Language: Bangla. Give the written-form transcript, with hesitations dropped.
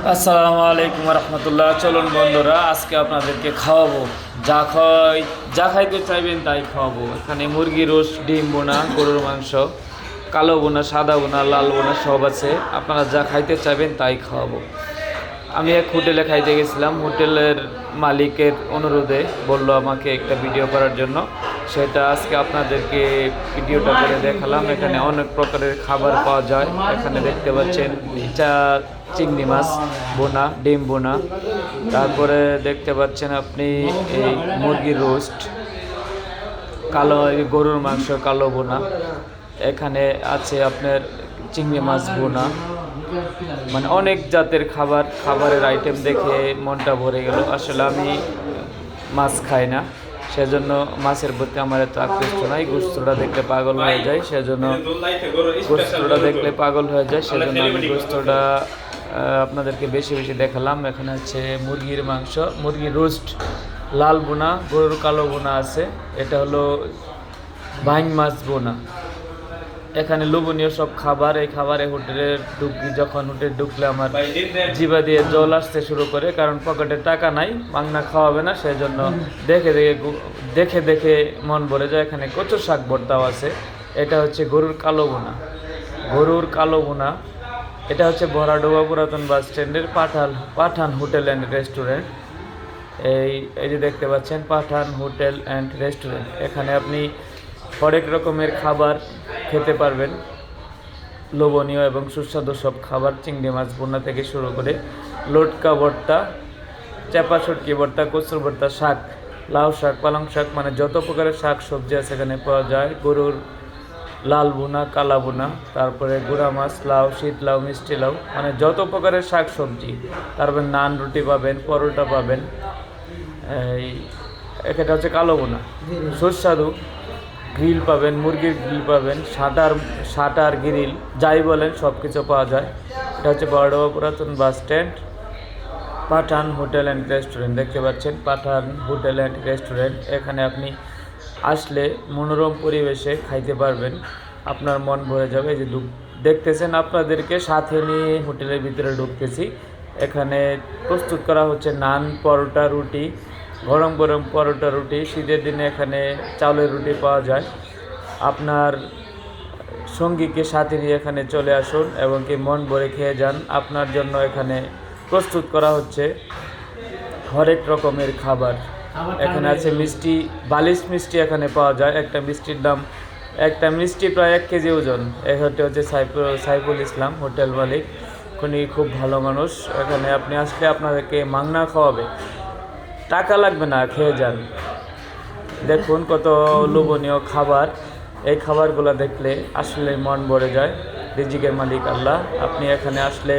আসসালামু আলাইকুম রহমতুল্লাহ। চলুন বন্ধুরা, আজকে আপনাদেরকে খাওয়াবো যা খাইতে চাইবেন তাই খাওয়াবো। এখানে মুরগি রোস্ট, ডিম বোনা, গরুর মাংস, কালো বোনা, সাদা বোনা, লাল বোনা সব আছে। আপনারা যা খাইতে চাইবেন তাই খাওয়াবো। আমি এক হোটেলে খাইতে গেছিলাম। হোটেলের মালিকের অনুরোধে বললো আমাকে একটা ভিডিও করার জন্য। সেটা আজকে আপনাদেরকে ভিডিওটা করে দেখালাম। এখানে অনেক প্রকারের খাবার পাওয়া যায়। এখানে দেখতে পাচ্ছেন চিংড়ি মাছ বোনা, ডিম বোনা, তারপরে দেখতে পাচ্ছেন আপনি এই মুরগির রোস্ট, গরুর মাংস কালো বোনা, এখানে আছে আপনার চিংড়ি মাছ বোনা, মানে অনেক জাতের খাবারের আইটেম দেখে মনটা ভরে গেল। আসলে আমি মাছ খাই না, সেজন্য মাছের প্রতি আমার এত আকৃষ্ট নাই। গোস্তটা দেখলে পাগল হয়ে যায়, সেজন্য আমি গোস্তটা আপনাদেরকে বেশি বেশি দেখালাম। এখানে হচ্ছে মুরগির মাংস, মুরগির রোস্ট, লাল বোনা, গরুর কালো বোনা আছে। এটা হলো বাইং মাছ বোনা। এখানে লোভনীয় সব খাবার। এই খাবারে যখন হোটেলে ঢুকলে আমার জিভা দিয়ে জল আসতে শুরু করে, কারণ পকেটে টাকা নাই, মাংনা খাওয়াবে না, সেজন্য দেখে দেখে মন ভরে যায়। এখানে কচুর শাক ভর্তাও আছে। এটা হচ্ছে গরুর কালো বোনা। এটা হচ্ছে ভরাডোবা পুরাতন বাস স্ট্যান্ডের পাঠান হোটেল অ্যান্ড রেস্টুরেন্ট। এই যে দেখতে পাচ্ছেন পাঠান হোটেল অ্যান্ড রেস্টুরেন্ট। এখানে আপনি হরেক রকমের খাবার খেতে পারবেন, লোভনীয় এবং সুস্বাদু সব খাবার। চিংড়ি মাছ বোনা থেকে শুরু করে লটকা ভর্তা, চাপা শুটকি ভর্তা, কচুর ভর্তা, শাক, লাউ শাক, পালং শাক, মানে যত প্রকারের শাক সবজি আছে এখানে পাওয়া যায়। গরুর লাল বোনা, কালা বোনা, তারপরে গুঁড়া মাছ, লাউ, শীত লাউ, মিষ্টি লাউ, মানে যত প্রকারের শাক সবজি। তারপরে নান রুটি পাবেন, পরোটা পাবেন। এটা হচ্ছে কালো বোনা, সুস্বাদু। গ্রিল পাবেন, মুরগির গ্রিল পাবেন, শাটার গ্রিল, যাই বলেন সব কিছু পাওয়া যায়। এটা হচ্ছে বড়ডোবা পুরাতন bus stand, Pathan hotel and restaurant. দেখতে পাচ্ছেন পাঠান হোটেল অ্যান্ড রেস্টুরেন্ট। এখানে আপনি আসলে মনোরম পরিবেশে খাইতে পারবেন, আপনার মন ভরে যাবে। এই যে দেখতেছেন, আপনাদেরকে সাথে নিয়ে হোটেলের ভিতরে ঢুকতেছি। এখানে প্রস্তুত করা হচ্ছে নান, পরোটা, রুটি, গরম গরম পরোটা, রুটি। শীতের দিনে এখানে চাউলের রুটি পাওয়া যায়। আপনার সঙ্গীকে সাথে নিয়ে এখানে চলে আসুন এবং কি মন ভরে খেয়ে যান। আপনার জন্য এখানে প্রস্তুত করা হচ্ছে হরেক রকমের খাবার। এখানে আছে মিষ্টি, বালিশ মিষ্টি এখানে পাওয়া যায়। একটা মিষ্টি প্রায় 1 কেজি ওজন। হচ্ছে সাইফুল ইসলাম হোটেল মালিক, উনি খুব ভালো মানুষ। এখানে আপনি আসলে আপনাদেরকে মাংনা খাওয়াবে, টাকা লাগবে না, খেয়ে যান। দেখুন কত লোভনীয় খাবার। এই খাবারগুলো দেখলে আসলে মন ভরে যায়। রিজিকের মালিক আল্লাহ। আপনি এখানে আসলে